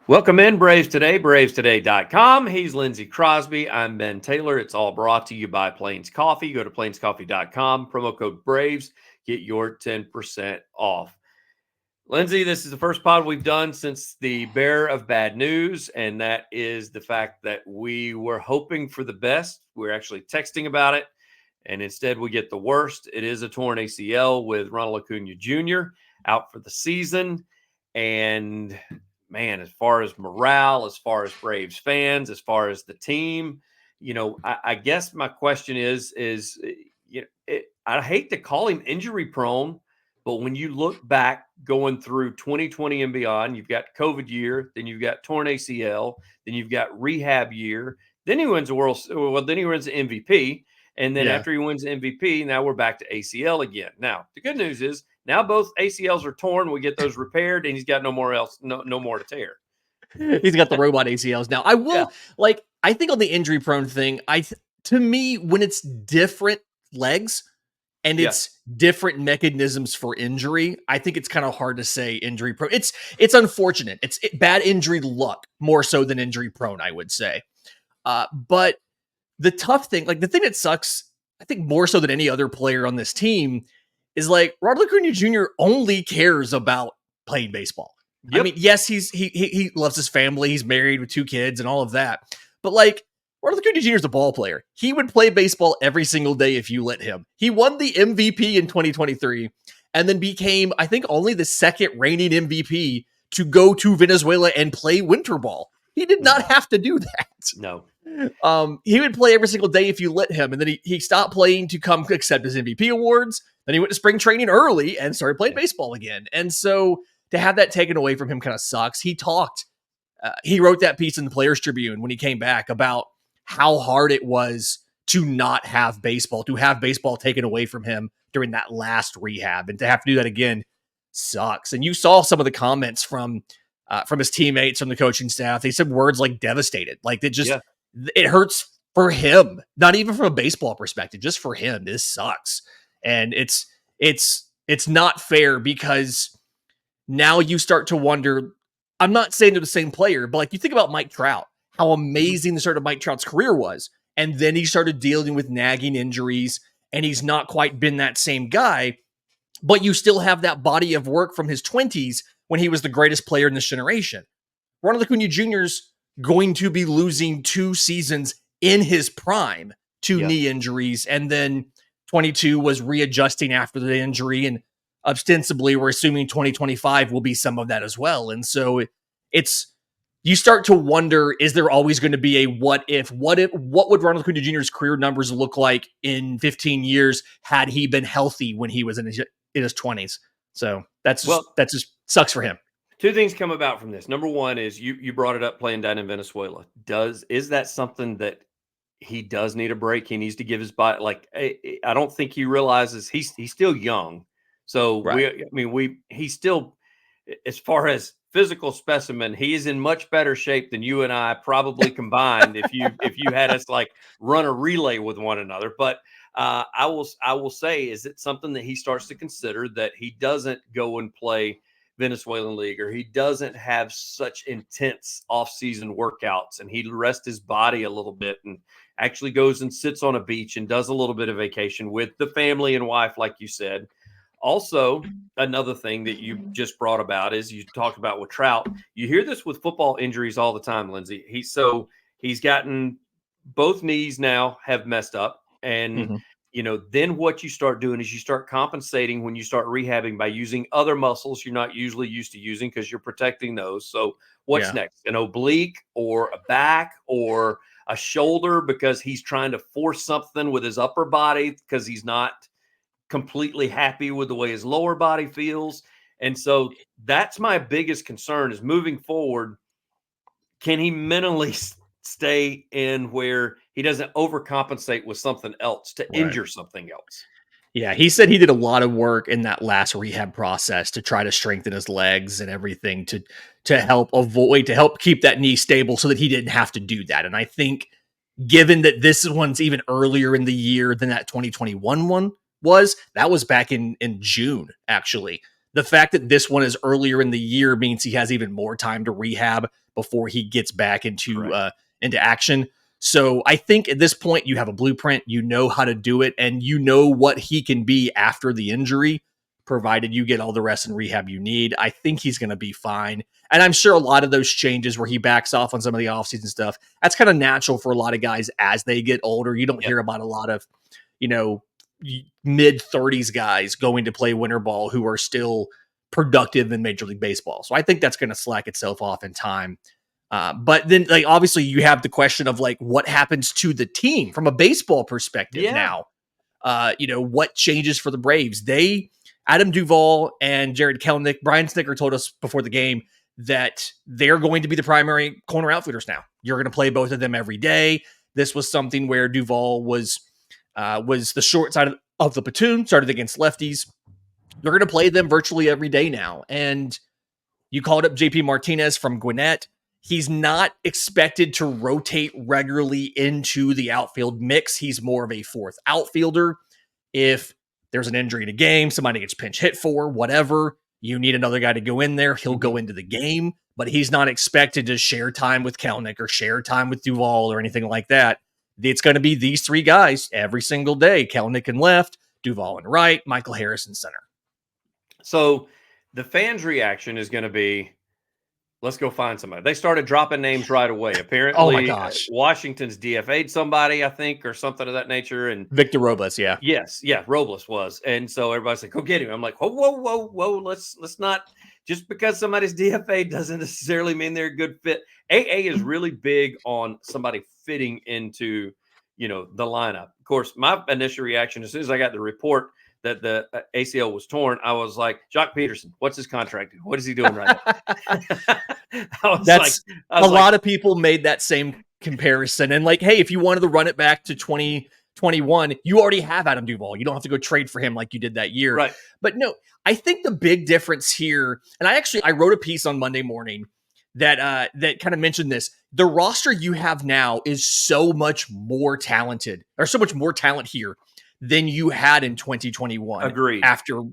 Welcome in, Braves Today, bravestoday.com. He's Lindsay Crosby. I'm Ben Taylor. It's all brought to you by Plains Coffee. Go to plainscoffee.com, promo code Braves, get your 10% off. Lindsay, this is the first pod we've done since the bearer of bad news, and that is the fact that we were hoping for the best. We're actually texting about it, and instead we get the worst. It is a torn ACL with Ronald Acuña Jr. out for the season, and man, as far as morale, as far as Braves fans, as far as the team, I guess my question is, I hate to call him injury prone, but when you look back going through 2020 and beyond, you've got COVID year, then you've got torn ACL, then you've got rehab year, then he wins then he wins the MVP. And then after he wins the MVP, now we're back to ACL again. Now, the good news is now both ACLs are torn. We get those repaired, and he's got no more to tear. He's got the robot ACLs now. I think on the injury prone thing, to me, when it's different legs and it's different mechanisms for injury, I think it's kind of hard to say injury prone. It's unfortunate. It's bad injury luck more so than injury prone, I would say. But the tough thing, like the thing that sucks, I think more so than any other player on this team, is like Ronald Acuña Jr. only cares about playing baseball. Yep. I mean, yes, he loves his family. He's married with 2 kids and all of that. But like Ronald Acuña Jr. is a ball player. He would play baseball every single day if you let him. He won the MVP in 2023 and then became, I think, only the second reigning MVP to go to Venezuela and play winter ball. He did not have to do that. No. He would play every single day if you let him. And then he stopped playing to come accept his MVP awards. Then he went to spring training early and started playing baseball again. And so to have that taken away from him kind of sucks. He wrote that piece in the Players Tribune when he came back about how hard it was to not have baseball, to have baseball taken away from him during that last rehab. And to have to do that again sucks. And you saw some of the comments from his teammates, from the coaching staff. They said words like devastated. Like it hurts for him, not even from a baseball perspective, just for him. This sucks. And it's not fair because now you start to wonder, I'm not saying they're the same player, but like you think about Mike Trout, how amazing the start of Mike Trout's career was. And then he started dealing with nagging injuries and he's not quite been that same guy, but you still have that body of work from his 20s when he was the greatest player in this generation. Ronald Acuña Jr.'s going to be losing 2 seasons in his prime to knee injuries. And then 22 was readjusting after the injury. And ostensibly, we're assuming 2025 will be some of that as well. And so you start to wonder, is there always going to be a what would Ronald Acuña Jr.'s career numbers look like in 15 years had he been healthy when he was in his 20s? So that just sucks for him. 2 things come about from this. Number one is you brought it up, playing down in Venezuela. Is that something that he does need a break? He needs to give his body, like, I don't think he realizes he's still young. So he's still, as far as physical specimen, he is in much better shape than you and I probably combined if you had us like run a relay with one another. But I will say, is it something that he starts to consider, that he doesn't go and play Venezuelan league, or he doesn't have such intense off-season workouts and he rests his body a little bit and actually goes and sits on a beach and does a little bit of vacation with the family and wife, like you said. Also, another thing that you just brought about is you talked about with Trout. You hear this with football injuries all the time, Lindsay. He's gotten both knees now have messed up. And, then what you start doing is you start compensating when you start rehabbing by using other muscles you're not usually used to using because you're protecting those. So what's next? An oblique or a back or a shoulder, because he's trying to force something with his upper body because he's not completely happy with the way his lower body feels. And so that's my biggest concern, is moving forward, can he mentally stay in where he doesn't overcompensate with something else to injure something else? Yeah, he said he did a lot of work in that last rehab process to try to strengthen his legs and everything to help keep that knee stable so that he didn't have to do that. And I think, given that this one's even earlier in the year than that 2021 one was, that was back in June, actually, The fact that this one is earlier in the year means he has even more time to rehab before he gets back into action. So I think at this point you have a blueprint, you know how to do it, and you know what he can be after the injury, provided you get all the rest and rehab you need. I think he's going to be fine. And I'm sure a lot of those changes where he backs off on some of the offseason stuff, that's kind of natural for a lot of guys as they get older. You don't hear about a lot of, mid 30s guys going to play winter ball who are still productive in Major League Baseball. So I think that's going to slack itself off in time. But then, obviously, you have the question of what happens to the team from a baseball perspective now. What changes for the Braves? Adam Duvall and Jared Kelenic, Brian Snitker told us before the game that they're going to be the primary corner outfielders now. You're going to play both of them every day. This was something where Duvall was the short side of the platoon, started against lefties. You're going to play them virtually every day now. And you called up JP Martinez from Gwinnett. He's not expected to rotate regularly into the outfield mix. He's more of a fourth outfielder. If there's an injury in a game, somebody gets pinch hit for, whatever, you need another guy to go in there, he'll go into the game, but he's not expected to share time with Kelenic or share time with Duvall or anything like that. It's going to be these three guys every single day. Kelenic in left, Duvall in right, Michael Harris in center. So the fans' reaction is going to be, let's go find somebody. They started dropping names right away. Apparently, oh my gosh, Washington's DFA'd somebody, I think, or something of that nature. And Victor Robles, yeah. Yes, yeah, Robles was. And so everybody's like, go get him. I'm like, whoa. Let's not, just because somebody's DFA doesn't necessarily mean they're a good fit. AA is really big on somebody fitting into, the lineup. Of course, my initial reaction, as soon as I got the report that the ACL was torn, I was like, Jock Peterson, what's his contract? What is he doing right now? A lot of people made that same comparison. And hey, if you wanted to run it back to 2021, you already have Adam Duvall. You don't have to go trade for him like you did that year. Right. But no, I think the big difference here, and I wrote a piece on Monday morning that kind of mentioned this. The roster you have now is so much more talented, or so much more talent here than you had in 2021. Agreed. After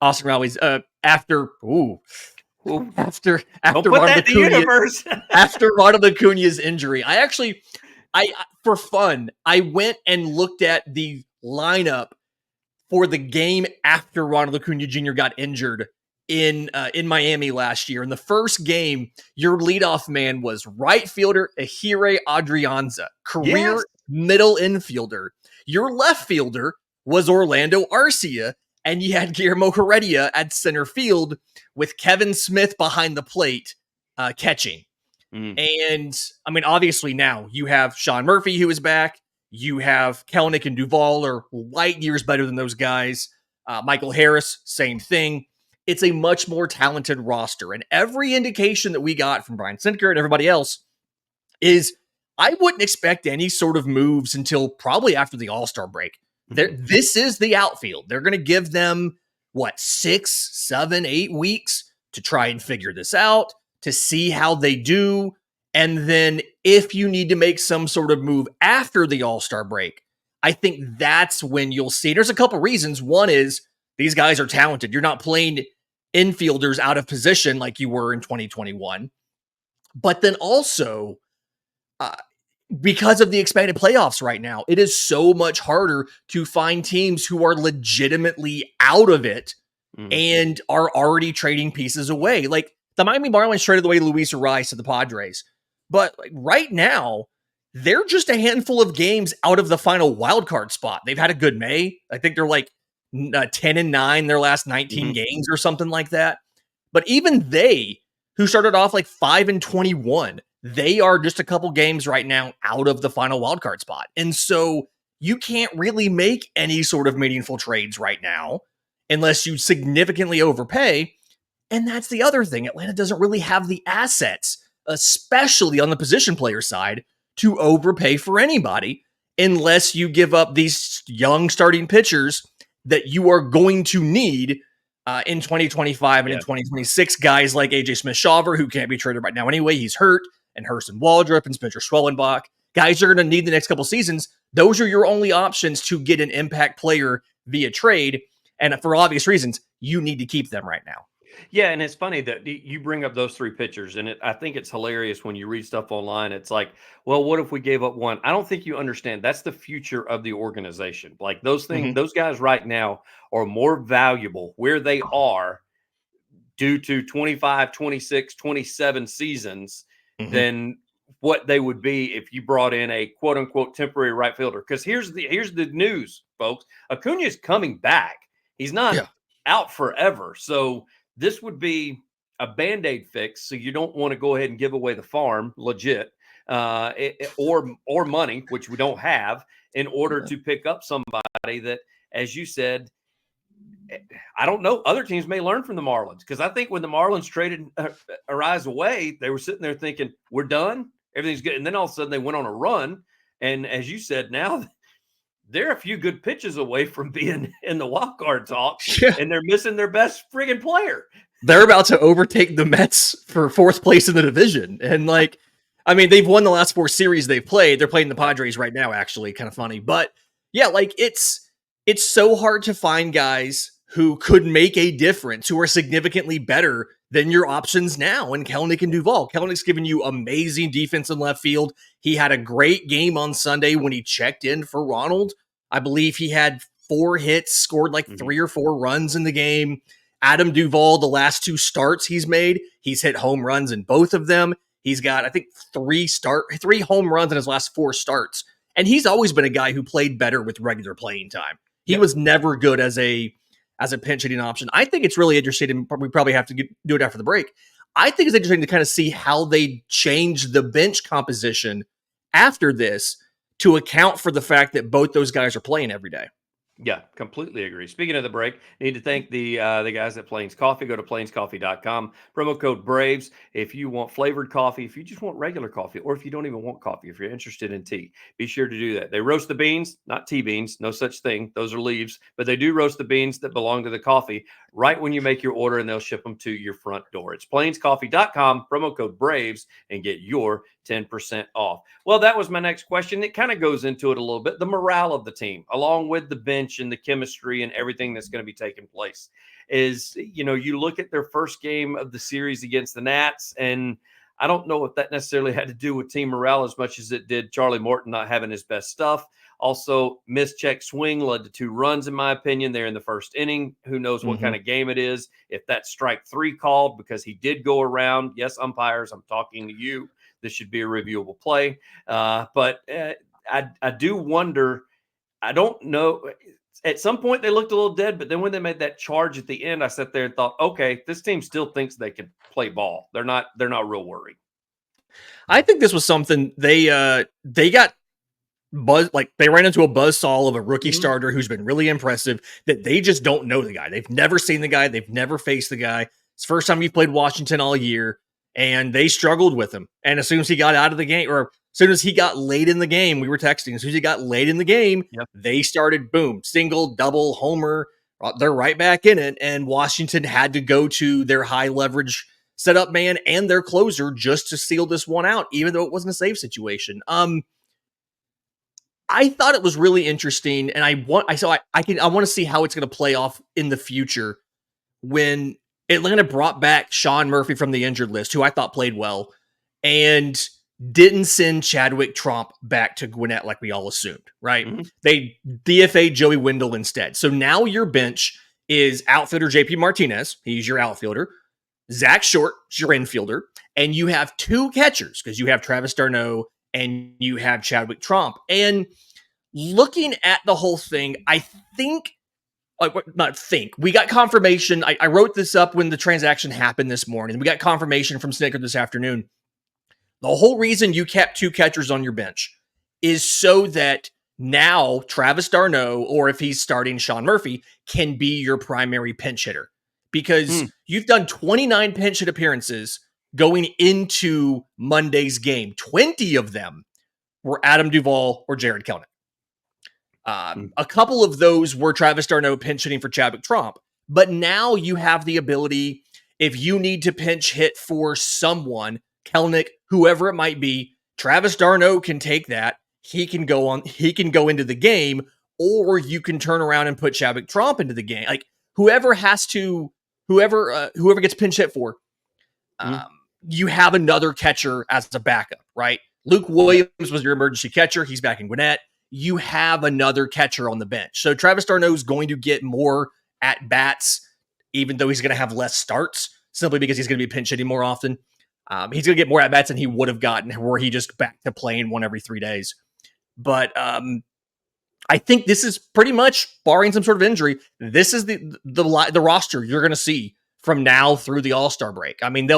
Austin Riley's after Ronald Acuña's injury. I for fun, I went and looked at the lineup for the game after Ronald Acuña Jr. got injured in Miami last year. In the first game, your leadoff man was right fielder Ehire Adrianza, career middle infielder. Your left fielder was Orlando Arcia, and you had Guillermo Heredia at center field with Kevin Smith behind the plate catching. And, obviously now you have Sean Murphy, who is back. You have Kelenic and Duvall are light years better than those guys. Michael Harris, same thing. It's a much more talented roster. And every indication that we got from Brian Snitker and everybody else is I wouldn't expect any sort of moves until probably after the All-Star break. This is the outfield. They're going to give them, 6, 7, 8 weeks to try and figure this out, to see how they do. And then if you need to make some sort of move after the All-Star break, I think that's when you'll see. There's a couple reasons. One is these guys are talented. You're not playing infielders out of position like you were in 2021. But then also, because of the expanded playoffs right now, it is so much harder to find teams who are legitimately out of it and are already trading pieces away. Like the Miami Marlins traded away Luis Urias to the Padres. But right now, they're just a handful of games out of the final wild card spot. They've had a good May. I think they're 10-9 their last 19 games or something like that. But even they, who started off 5-21, they are just a couple games right now out of the final wildcard spot. And so you can't really make any sort of meaningful trades right now unless you significantly overpay. And that's the other thing. Atlanta doesn't really have the assets, especially on the position player side, to overpay for anybody unless you give up these young starting pitchers that you are going to need in 2025 and in 2026. Guys like AJ Smith-Shawver, who can't be traded right now anyway. He's hurt. And Hurston Waldrop and Spencer Schwellenbach. Guys are going to need the next couple seasons. Those are your only options to get an impact player via trade. And for obvious reasons, you need to keep them right now. Yeah, and it's funny that you bring up those three pitchers, and I think it's hilarious when you read stuff online. It's like, well, what if we gave up one? I don't think you understand. That's the future of the organization. Like those things, Mhm. those guys right now are more valuable where they are due to 25, 26, 27 seasons Mhm. than what they would be if you brought in a quote unquote temporary right fielder. Because here's the news, folks. Acuna is coming back. He's not Yeah. out forever. So this would be a band-aid fix. So you don't want to go ahead and give away the farm legit. Or money, which we don't have, in order to pick up somebody that, as you said, I don't know. Other teams may learn from the Marlins, because I think when the Marlins traded Arise away, they were sitting there thinking, we're done. Everything's good. And then all of a sudden they went on a run. And as you said, now they're a few good pitches away from being in the wild card talk, Yeah. and they're missing their best friggin' player. They're about to overtake the Mets for fourth place in the division. And like, I mean, they've won the last 4 series they've played. They're playing the Padres right now, actually. Kind of funny. But yeah, like it's so hard to find guys who could make a difference, who are significantly better than your options now. And Kelenic and Duvall. Kelenic's given you amazing defense in left field. He had a great game on Sunday when he checked in for Ronald. I believe he had 4 hits, scored like 3 or 4 runs in the game. Adam Duvall, the last 2 starts he's made, he's hit home runs in both of them. He's got, I think, 3 home runs in his last 4 starts. And he's always been a guy who played better with regular playing time. He was never good as a pinch hitting option. I think it's really interesting, and we probably have to do it after the break. I think it's interesting to kind of see how they change the bench composition after this to account for the fact that both those guys are playing every day. Yeah, completely agree. Speaking of the break, need to thank the guys at Plains Coffee. Go to plainscoffee.com. Promo code BRAVES if you want flavored coffee, if you just want regular coffee, or if you don't even want coffee, if you're interested in tea, be sure to do that. They roast the beans, not tea beans, no such thing. Those are leaves, but they do roast the beans that belong to the coffee right when you make your order, and they'll ship them to your front door. It's plainscoffee.com, promo code BRAVES, and get your 10% off. Well, that was my next question. It kind of goes into it a little bit. The morale of the team, along with the bench and the chemistry and everything that's going to be taking place, is, you look at their first game of the series against the Nats, and I don't know if that necessarily had to do with team morale as much as it did Charlie Morton not having his best stuff. Also, missed check swing led to 2 runs, in my opinion, there in the first inning. Who knows what kind of game it is? If that's strike 3 called, because he did go around. Yes, umpires, I'm talking to you. This should be a reviewable play. But I do wonder. I don't know. At some point, they looked a little dead, but then when they made that charge at the end, I sat there and thought, okay, this team still thinks they can play ball. They're not real worried. I think this was something they got buzz, like they ran into a buzzsaw of a rookie starter who's been really impressive, that they just don't know the guy. They've never seen the guy. They've never faced the guy. It's the first time he's played Washington all year, and they struggled with him. And as soon as he got out of the game, or as soon as he got late in the game, we were texting, as soon as he got late in the game, they started, boom, single, double, homer. They're right back in it. And Washington had to go to their high leverage setup man and their closer just to seal this one out, even though it wasn't a save situation. I thought it was really interesting, and I want to see how it's going to play off in the future when Atlanta brought back Sean Murphy from the injured list, who I thought played well, and didn't send Chadwick Tromp back to Gwinnett like we all assumed, right? They DFA'd Joey Wendell instead. So now your bench is outfielder JP Martinez. He's your outfielder. Zach Short is your infielder. And you have 2 catchers, because you have Travis d'Arnaud and you have Chadwick Tromp. And looking at the whole thing, I think, we got confirmation. I wrote this up when the transaction happened this morning. We got confirmation from Snicker this afternoon. The whole reason you kept 2 catchers on your bench is so that now Travis d'Arnaud, or if he's starting Sean Murphy, can be your primary pinch hitter. Because you've done 29 pinch hit appearances going into Monday's game. 20 of them were Adam Duvall or Jared Kelenic. A couple of those were Travis d'Arnaud pinch hitting for Chadwick Tromp. But now you have the ability, if you need to pinch hit for someone, Kelenic, whoever it might be, Travis d'Arnaud can take that. He can go into the game, or you can turn around and put Chadwick Tromp into the game. Like whoever gets pinch hit for, you have another catcher as a backup, right? Luke Williams was your emergency catcher. He's back in Gwinnett. You have another catcher on the bench. So Travis d'Arnaud is going to get more at bats, even though he's going to have less starts, simply because he's going to be pinch hitting more often. He's going to get more at bats than he would have gotten were he just back to playing one every 3 days. But I think this is pretty much, barring some sort of injury, this is the roster you're going to see from now through the All-Star break. I mean,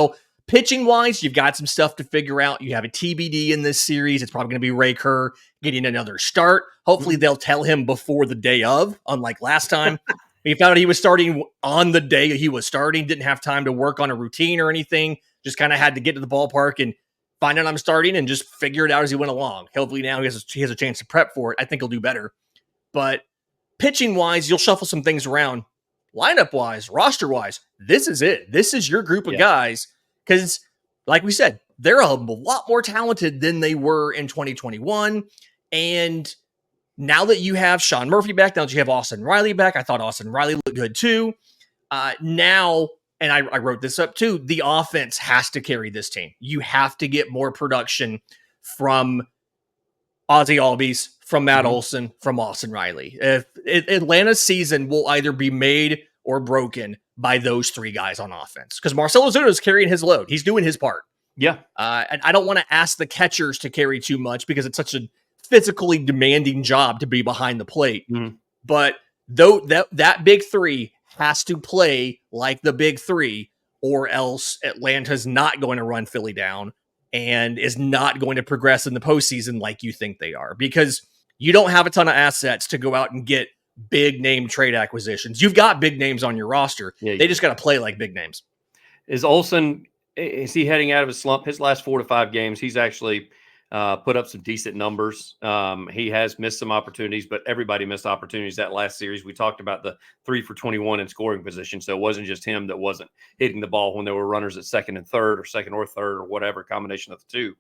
pitching wise, you've got some stuff to figure out. You have a TBD in this series. It's probably going to be Ray Kerr getting another start. Hopefully they'll tell him before the day of, unlike last time. He found out he was starting on the day he was starting, didn't have time to work on a routine or anything, just kind of had to get to the ballpark and find out I'm starting and just figure it out as he went along. Hopefully now he has a chance to prep for it. I think he'll do better. But pitching-wise, you'll shuffle some things around. Lineup-wise, roster-wise, this is it. This is your group of guys. Because, like we said, they're a lot more talented than they were in 2021. And now that you have Sean Murphy back, now that you have Austin Riley back, I thought Austin Riley looked good too. Now, and I wrote this up too, the offense has to carry this team. You have to get more production from Ozzie Albies, from Matt Olson, from Austin Riley. If Atlanta's season will either be made or broken by those three guys on offense, because Marcell Ozuna is carrying his load. He's doing his part. Yeah. And I don't want to ask the catchers to carry too much because it's such a physically demanding job to be behind the plate. But though that big three has to play like the big three, or else Atlanta's not going to run Philly down and is not going to progress in the postseason like you think they are, because you don't have a ton of assets to go out and get big name trade acquisitions. You've got big names on your roster. They just got to play like big names. Is Olson, is he heading out of his slump? His last 4 to 5 games, he's actually put up some decent numbers. He has missed some opportunities, but everybody missed opportunities that last series. We talked about the 3 for 21 in scoring position. So it wasn't just him that wasn't hitting the ball when there were runners at second or third or whatever combination of the two.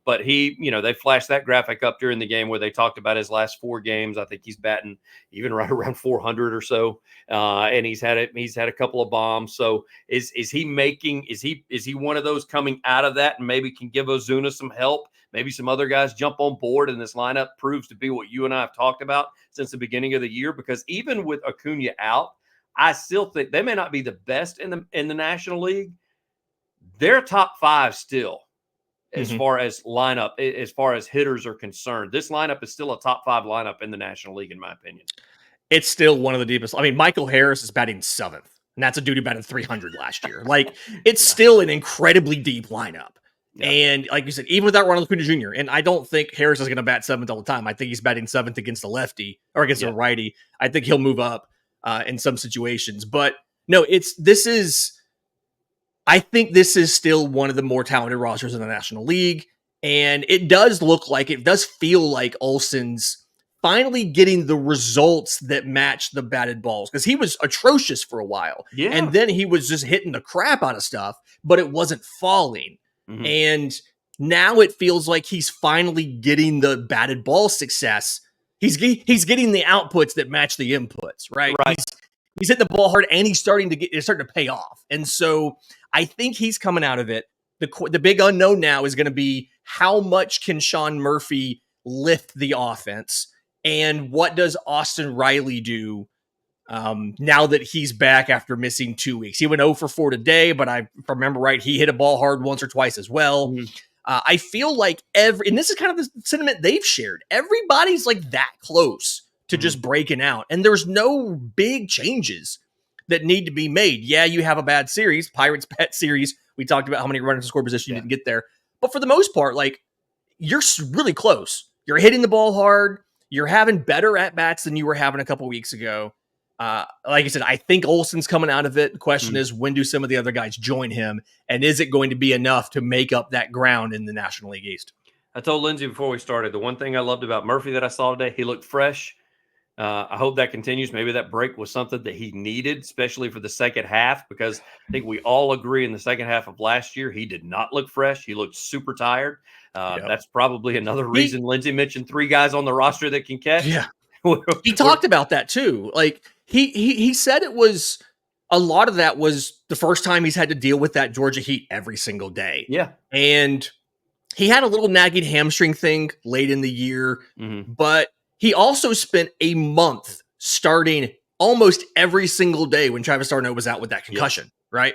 But he, they flashed that graphic up during the game where they talked about his last 4 games. I think he's batting even right around 400 or so. And he's had a couple of bombs. So is he one of those coming out of that and maybe can give Ozuna some help? Maybe some other guys jump on board and this lineup proves to be what you and I have talked about since the beginning of the year. Because even with Acuña out, I still think they may not be the best in the National League. They're top 5 still. As far as lineup, as far as hitters are concerned, this lineup is still a top 5 lineup in the National League, in my opinion. It's still one of the deepest. I mean, Michael Harris is batting 7th, and that's a dude who batted 300 last year. Like, it's still an incredibly deep lineup. Yeah. And like you said, even without Ronald Acuña Jr., and I don't think Harris is going to bat 7th all the time. I think he's batting 7th against a lefty or against a righty. I think he'll move up in some situations. But no, I think this is still one of the more talented rosters in the National League. And it does feel like Olson's finally getting the results that match the batted balls, because he was atrocious for a while. Yeah. And then he was just hitting the crap out of stuff, but it wasn't falling. And now it feels like he's finally getting the batted ball success. He's getting the outputs that match the inputs, right? He's hitting the ball hard and it's starting to pay off. And so I think he's coming out of it. The big unknown now is going to be how much can Sean Murphy lift the offense, and what does Austin Riley do now that he's back after missing 2 weeks. He went 0 for 4 today, but if I remember right, he hit a ball hard once or twice as well. I feel like and this is kind of the sentiment they've shared, everybody's like that close to just breaking out, and there's no big changes that need to be made. Yeah, you have a bad series, Pirates pet series. We talked about how many runners in score position you didn't get there. But for the most part, like, you're really close. You're hitting the ball hard. You're having better at-bats than you were having a couple weeks ago. Like I said, I think Olson's coming out of it. The question is, when do some of the other guys join him? And is it going to be enough to make up that ground in the National League East? I told Lindsay before we started, the one thing I loved about Murphy that I saw today, he looked fresh. I hope that continues. Maybe that break was something that he needed, especially for the second half, because I think we all agree in the second half of last year, he did not look fresh. He looked super tired. That's probably another reason Lindsay mentioned 3 guys on the roster that can catch. He talked about that too. Like he said it was a lot of that was the first time he's had to deal with that Georgia heat every single day. Yeah. And he had a little nagging hamstring thing late in the year, but he also spent a month starting almost every single day when Travis d'Arnaud was out with that concussion, right?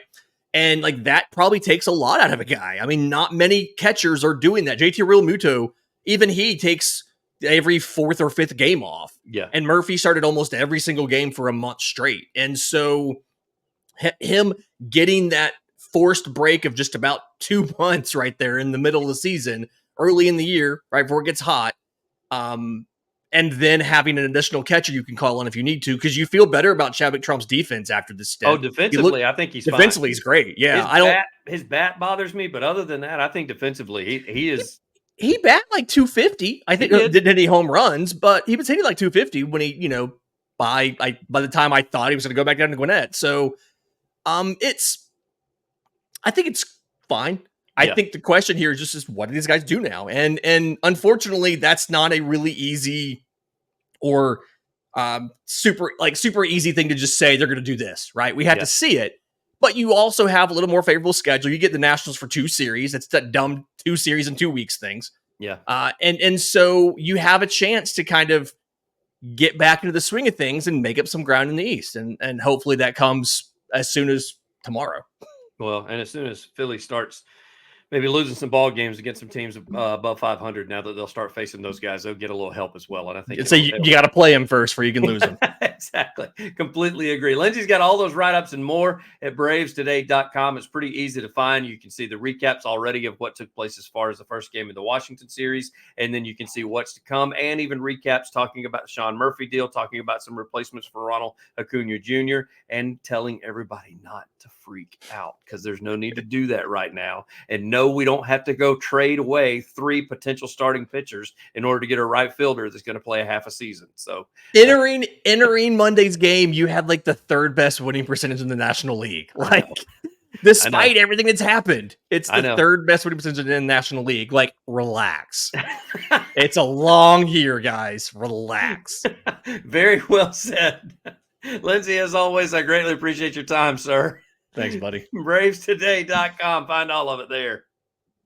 And like that probably takes a lot out of a guy. I mean, not many catchers are doing that. JT Realmuto, even he takes every fourth or fifth game off. Yeah. And Murphy started almost every single game for a month straight. And so him getting that forced break of just about 2 months right there in the middle of the season, early in the year, right before it gets hot, and then having an additional catcher you can call on if you need to, because you feel better about Chadwick Trump's defense after this step. Oh, defensively, I think he's defensively fine. He's great. Yeah, his bat bothers me, but other than that, I think defensively he is. He bat like 250. I think didn't any home runs, but he was hitting like 250 when he, by the time I thought he was going to go back down to Gwinnett. So, I think it's fine. I think the question here is just what do these guys do now? And unfortunately, that's not a really easy or super easy thing to just say they're going to do this, right? We have to see it, but you also have a little more favorable schedule. You get the Nationals for 2 series. It's that dumb 2 series in 2 weeks things. Yeah. And so you have a chance to kind of get back into the swing of things and make up some ground in the East. And hopefully that comes as soon as tomorrow. Well, and as soon as Philly starts maybe losing some ball games against some teams above 500, now that they'll start facing those guys, they'll get a little help as well. And I think so you got to play them first before you can lose them. Exactly. Completely agree. Lindsay's got all those write-ups and more at bravestoday.com. It's pretty easy to find. You can see the recaps already of what took place as far as the first game of the Washington series, and then you can see what's to come, and even recaps talking about the Sean Murphy deal, talking about some replacements for Ronald Acuña Jr., and telling everybody not to freak out because there's no need to do that right now. And no, we don't have to go trade away 3 potential starting pitchers in order to get a right fielder that's going to play a half a season. So entering Monday's game, you had like the 3rd best winning percentage in the National League. Like, despite everything that's happened, it's the 3rd best winning percentage in the National League. Like, relax. It's a long year, guys. Relax. Very well said. Lindsay, as always, I greatly appreciate your time, sir. Thanks, buddy. bravestoday.com. Find all of it there.